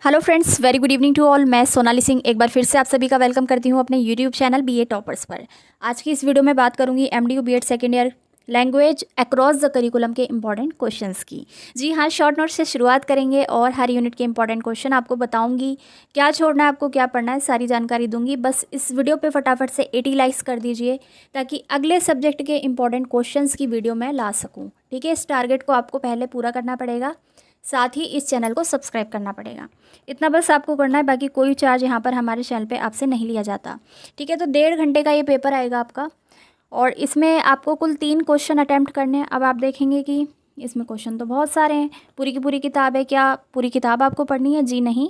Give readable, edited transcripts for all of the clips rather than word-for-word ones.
Hello friends, very good evening to all. मैं सोनाली सिंह एक बार फिर से आप सभी का वेलकम करती हूँ अपने यूट्यूब चैनल बीए टॉपर्स पर। आज की इस वीडियो में बात करूँगी MDU BEd second year language across the curriculum के इंपॉर्टेंट क्वेश्चंस की। जी हाँ, शॉर्ट नोट से शुरुआत करेंगे और हर यूनिट के इंपॉर्टेंट क्वेश्चन आपको बताऊंगी। क्या छोड़ना है आपको, क्या पढ़ना है, सारी जानकारी दूंगी। बस इस वीडियो पे फटाफट से 80 लाइक्स कर दीजिए ताकि अगले सब्जेक्ट के इंपॉर्टेंट क्वेश्चंस की वीडियो मैं ला सकूँ। ठीक है, इस टारगेट को आपको पहले पूरा करना पड़ेगा, साथ ही इस चैनल को सब्सक्राइब करना पड़ेगा। इतना बस आपको करना है, बाकी कोई चार्ज यहाँ पर हमारे चैनल पे आपसे नहीं लिया जाता। ठीक है, तो 1.5 घंटे का ये पेपर आएगा आपका और इसमें आपको कुल 3 क्वेश्चन अटैम्प्ट करने हैं। अब आप देखेंगे कि इसमें क्वेश्चन तो बहुत सारे हैं, पूरी की पूरी किताब है। क्या पूरी किताब आपको पढ़नी है? जी नहीं।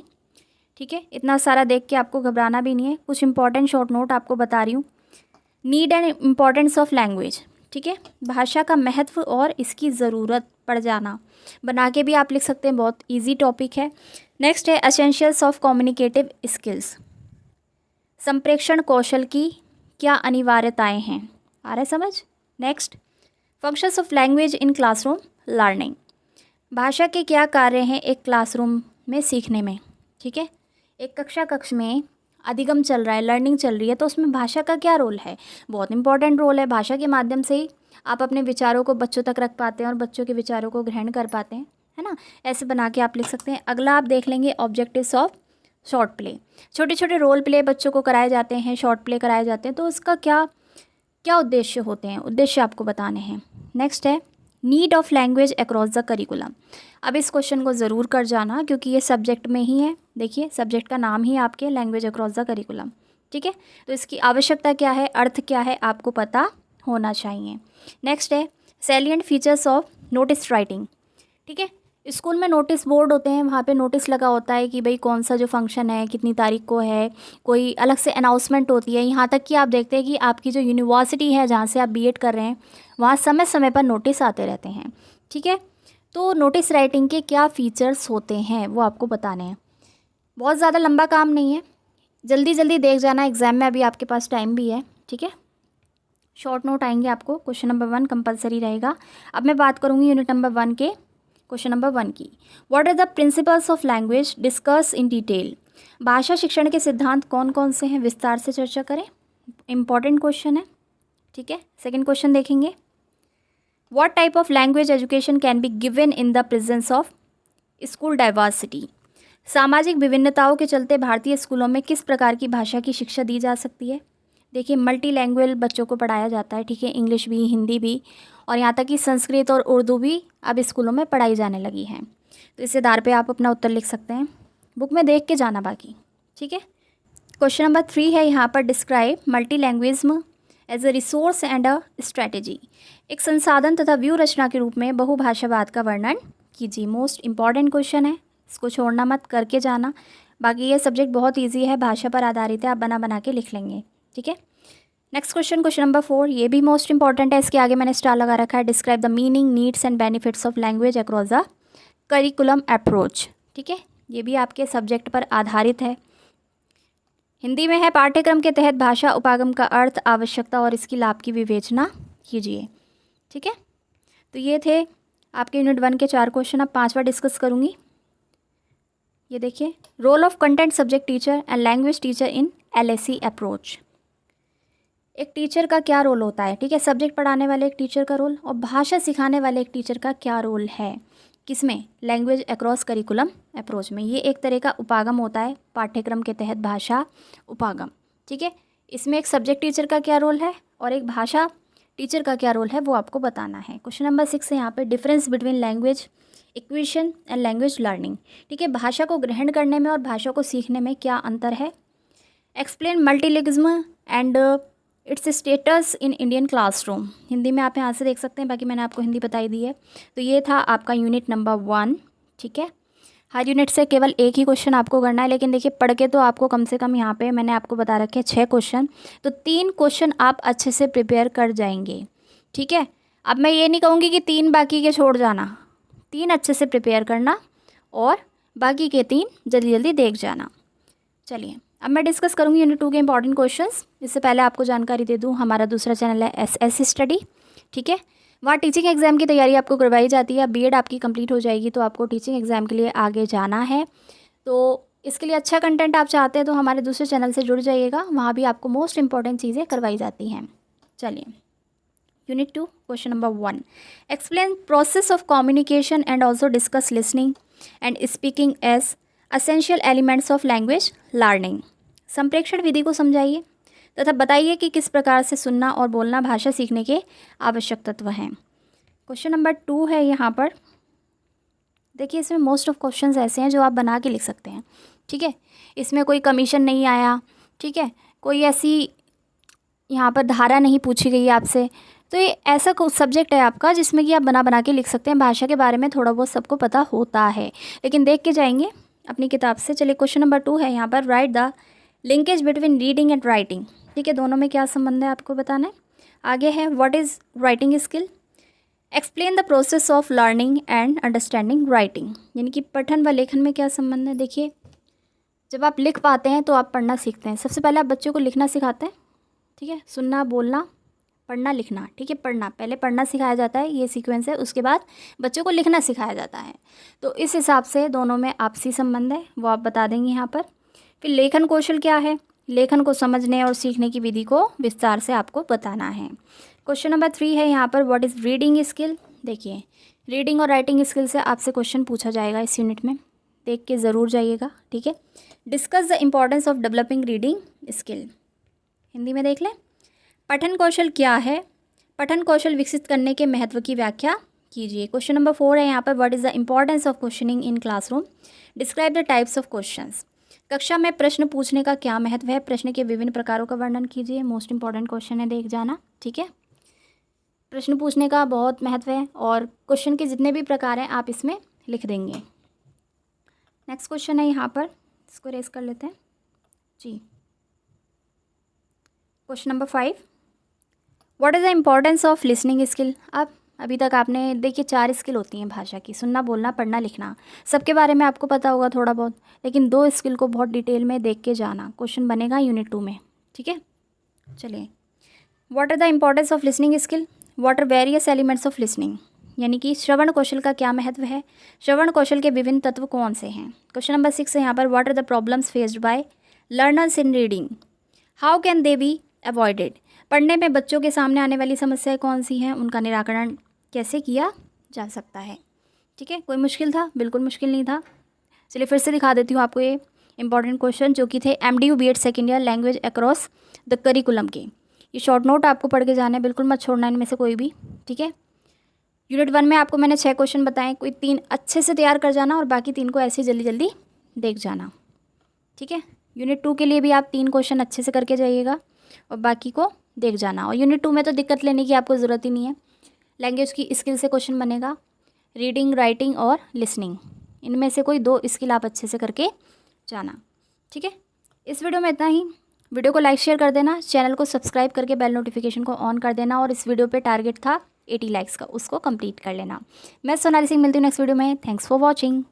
ठीक है, इतना सारा देख के आपको घबराना भी नहीं है। कुछ इंपॉर्टेंट शॉर्ट नोट आपको बता रही हूँ। Need and importance of language. ठीक है, भाषा का महत्व और इसकी ज़रूरत पड़ जाना, बना के भी आप लिख सकते हैं, बहुत इजी टॉपिक है। नेक्स्ट है एसेंशियल्स ऑफ कम्युनिकेटिव स्किल्स। संप्रेषण कौशल की क्या अनिवार्यताएं हैं, आ रहा है समझ? Next, functions of language in classroom learning. भाषा के क्या कार्य हैं एक क्लासरूम में सीखने में। ठीक है, एक कक्ष में अधिगम चल रहा है, लर्निंग चल रही है, तो उसमें भाषा का क्या रोल है? बहुत इंपॉर्टेंट रोल है। भाषा के माध्यम से ही आप अपने विचारों को बच्चों तक रख पाते हैं और बच्चों के विचारों को ग्रहण कर पाते हैं, है ना। ऐसे बना के आप लिख सकते हैं। अगला आप देख लेंगे ऑब्जेक्टिव्स ऑफ शॉर्ट प्ले। छोटे छोटे रोल प्ले बच्चों को कराए जाते हैं, शॉर्ट प्ले कराए जाते हैं, तो उसका क्या क्या उद्देश्य होते हैं, उद्देश्य आपको बताने हैं। नेक्स्ट है need of language across the curriculum. अब इस क्वेश्चन को ज़रूर कर जाना क्योंकि ये सब्जेक्ट में ही है। देखिए, सब्जेक्ट का नाम ही आपके लैंग्वेज अक्रॉस द करिकुलम। ठीक है, तो इसकी आवश्यकता क्या है, अर्थ क्या है, आपको पता होना चाहिए। नेक्स्ट है salient features of notice writing. ठीक है, स्कूल में नोटिस बोर्ड होते हैं, वहाँ पे नोटिस लगा होता है कि भाई कौन सा जो फंक्शन है कितनी तारीख को है, कोई अलग से अनाउंसमेंट होती है। यहाँ तक कि आप देखते हैं कि आपकी जो यूनिवर्सिटी है जहाँ से आप बीएड कर रहे हैं, वहाँ समय समय पर नोटिस आते रहते हैं। ठीक है, तो नोटिस राइटिंग के क्या फ़ीचर्स होते हैं वो आपको बताने हैं। बहुत ज़्यादा लंबा काम नहीं है, जल्दी जल्दी देख जाना, एग्ज़ाम में अभी आपके पास टाइम भी है। ठीक है, शॉर्ट नोट आएंगे आपको। क्वेश्चन नंबर 1 कंपलसरी रहेगा। अब मैं बात करूँगी यूनिट नंबर 1 के क्वेश्चन नंबर 1 की। What are the principles of language, discuss in detail. भाषा शिक्षण के सिद्धांत कौन कौन से हैं, विस्तार से चर्चा करें। इंपॉर्टेंट क्वेश्चन है। ठीक है, सेकंड क्वेश्चन देखेंगे। What type of language education can be given in the presence of school diversity. सामाजिक विभिन्नताओं के चलते भारतीय स्कूलों में किस प्रकार की भाषा की शिक्षा दी जा सकती है। देखिए, मल्टी लैंग्वेज बच्चों को पढ़ाया जाता है। ठीक है, इंग्लिश भी, हिंदी भी, और यहाँ तक कि संस्कृत और उर्दू भी अब स्कूलों में पढ़ाई जाने लगी है। तो इस आधार पे आप अपना उत्तर लिख सकते हैं, बुक में देख के जाना बाकी। ठीक है, क्वेश्चन नंबर 3 है यहाँ पर, describe multilingualism as a resource and a strategy. एक संसाधन तथा व्यू रचना के रूप में बहुभाषावाद का वर्णन कीजिए। मोस्ट इंपॉर्टेंट क्वेश्चन है, इसको छोड़ना मत, करके जाना। बाकी ये सब्जेक्ट बहुत ईजी है, भाषा पर आधारित है, आप बना बना के लिख लेंगे। ठीक है, नेक्स्ट क्वेश्चन, क्वेश्चन नंबर 4, ये भी मोस्ट इंपॉर्टेंट है, इसके आगे मैंने स्टार लगा रखा है। Describe the meaning, needs and benefits of language across the curriculum approach. ठीक है, ये भी आपके सब्जेक्ट पर आधारित है। हिंदी में है, पाठ्यक्रम के तहत भाषा उपागम का अर्थ, आवश्यकता और इसकी लाभ की विवेचना कीजिए। ठीक है, तो ये थे आपके यूनिट 1 के 4 क्वेश्चन। अब 5वां डिस्कस करूँगी। ये देखिए, role of content subject teacher and language teacher in LAC approach. एक टीचर का क्या रोल होता है। ठीक है, सब्जेक्ट पढ़ाने वाले एक टीचर का रोल और भाषा सिखाने वाले एक टीचर का क्या रोल है, किसमें, लैंग्वेज अक्रॉस करिकुलम अप्रोच में। ये एक तरह का उपागम होता है, पाठ्यक्रम के तहत भाषा उपागम। ठीक है, इसमें एक सब्जेक्ट टीचर का क्या रोल है और एक भाषा टीचर का क्या रोल है वो आपको बताना है। क्वेश्चन नंबर 6 है यहाँ पे, difference between language acquisition and language learning. ठीक है, भाषा को ग्रहण करने में और भाषा को सीखने में क्या अंतर है। Explain मल्टीलिंग्विज्म and it's status in Indian classroom. Hindi में आप यहाँ से देख सकते हैं, बाकी मैंने आपको हिंदी बताई दी है। तो ये था आपका यूनिट नंबर 1। ठीक है, हर यूनिट से केवल एक ही क्वेश्चन आपको करना है, लेकिन देखिए पढ़ के तो आपको कम से कम यहाँ पे मैंने आपको बता रखे हैं 6 क्वेश्चन, तो 3 क्वेश्चन आप अच्छे से प्रिपेयर कर जाएंगे। ठीक है, अब मैं ये नहीं कहूँगी कि 3 बाकी के छोड़ जाना, 3 अच्छे से प्रिपेयर करना और बाकी के 3 जल्दी जल्दी देख जाना। चलिए, अब मैं डिस्कस करूँगी यूनिट 2 के इंपॉर्टेंट क्वेश्चंस। इससे पहले आपको जानकारी दे दूँ, हमारा दूसरा चैनल है एसएस स्टडी। ठीक है, वहाँ टीचिंग एग्ज़ाम की तैयारी आपको करवाई जाती है। बीएड आपकी कंप्लीट हो जाएगी तो आपको टीचिंग एग्ज़ाम के लिए आगे जाना है, तो इसके लिए अच्छा कंटेंट आप चाहते हैं तो हमारे दूसरे चैनल से जुड़ जाइएगा, वहाँ भी आपको मोस्ट इंपॉर्टेंट चीज़ें करवाई जाती हैं। चलिए, unit 2 question number 1, explain process of communication and also discuss listening and speaking as essential elements of language learning. संप्रेषण विधि को समझाइए तथा बताइए कि किस प्रकार से सुनना और बोलना भाषा सीखने के आवश्यक तत्व हैं। क्वेश्चन नंबर 2 है यहाँ पर। देखिए, इसमें मोस्ट ऑफ क्वेश्चंस ऐसे हैं जो आप बना के लिख सकते हैं, ठीक है। इसमें कोई कमीशन नहीं आया, ठीक है, कोई ऐसी यहाँ पर धारा नहीं पूछी गई आपसे। तो ये ऐसा कुछ सब्जेक्ट है आपका जिसमें कि आप बना के लिख सकते हैं। भाषा के बारे में थोड़ा बहुत सबको पता होता है, लेकिन देख के जाएंगे अपनी किताब से। चलिए, क्वेश्चन नंबर 2 है यहाँ पर, right the linkage between reading and writing. ठीक है, दोनों में क्या संबंध है आपको बताना है। आगे है, what is writing skill, explain the process of learning and understanding writing. यानी कि पठन व लेखन में क्या संबंध है। देखिए, जब आप लिख पाते हैं तो आप पढ़ना सीखते हैं। सबसे पहले आप बच्चों को लिखना सिखाते हैं, ठीक है, सुनना, बोलना, पढ़ना, लिखना, ठीक है। पढ़ना, पहले पढ़ना सिखाया जाता है, ये सीक्वेंस है। उसके बाद बच्चों को लिखना सिखाया जाता है। तो इस हिसाब से दोनों में आपसी संबंध है, वो आप बता देंगे यहाँ पर। फिर लेखन कौशल क्या है, लेखन को समझने और सीखने की विधि को विस्तार से आपको बताना है। क्वेश्चन नंबर 3 है यहाँ पर, व्हाट इज़ रीडिंग स्किल। देखिए, रीडिंग और राइटिंग स्किल से आपसे क्वेश्चन पूछा जाएगा इस यूनिट में, देख के ज़रूर जाइएगा, ठीक है। Discuss the importance of developing reading skill, Hindi में देख लें। पठन कौशल क्या है, पठन कौशल विकसित करने के महत्व की व्याख्या कीजिए। क्वेश्चन नंबर 4 है यहाँ पर, what is the importance of questioning in classroom, describe the types of questions. कक्षा में प्रश्न पूछने का क्या महत्व है, प्रश्न के विभिन्न प्रकारों का वर्णन कीजिए। मोस्ट इंपॉर्टेंट क्वेश्चन है, देख जाना, ठीक है। प्रश्न पूछने का बहुत महत्व है और क्वेश्चन के जितने भी प्रकार हैं आप इसमें लिख देंगे। नेक्स्ट क्वेश्चन है यहाँ पर, इसको रेस कर लेते हैं जी। Question number 5, what is the importance of listening skill. अब अभी तक आपने देखिए 4 स्किल होती हैं भाषा की, सुनना, बोलना, पढ़ना, लिखना। सबके बारे में आपको पता होगा थोड़ा बहुत, लेकिन 2 स्किल को बहुत डिटेल में देख के जाना। क्वेश्चन बनेगा यूनिट 2 में, ठीक है। चलिए, what are the importance of listening skill, what are various elements of listening. यानी कि श्रवण कौशल का क्या महत्व है, श्रवण कौशल के विभिन्न तत्व कौन से हैं। क्वेश्चन नंबर 6 है यहाँ पर, what are the problems faced by learners in reading, how can they be avoided. पढ़ने में बच्चों के सामने आने वाली समस्याएं कौन सी हैं, उनका निराकरण कैसे किया जा सकता है, ठीक है। कोई मुश्किल था, बिल्कुल मुश्किल नहीं था। चलिए फिर से दिखा देती हूँ आपको ये इंपॉर्टेंट क्वेश्चन जो कि थे MDU BEd second year language across the curriculum के। ये शॉर्ट नोट आपको पढ़ के जाना है, बिल्कुल मत छोड़ना इनमें से कोई भी, ठीक है। यूनिट 1 में आपको मैंने 6 क्वेश्चन बताए, कोई 3 अच्छे से तैयार कर जाना और बाकी 3 को ऐसे जल्दी जल्दी देख जाना, ठीक है। यूनिट 2 के लिए भी आप 3 क्वेश्चन अच्छे से करके जाइएगा और बाकी को देख जाना। और यूनिट 2 में तो दिक्कत लेने की आपको ज़रूरत ही नहीं है, लैंग्वेज की स्किल से क्वेश्चन बनेगा, रीडिंग, राइटिंग और लिसनिंग, इनमें से कोई 2 स्किल आप अच्छे से करके जाना, ठीक है। इस वीडियो में इतना ही। वीडियो को लाइक शेयर कर देना, चैनल को सब्सक्राइब करके बेल नोटिफिकेशन को ऑन कर देना और इस वीडियो पे टारगेट था 80 लाइक्स का, उसको कंप्लीट कर लेना। मैं सोनाली सिंह, मिलती हूँ नेक्स्ट वीडियो में। Thanks for watching.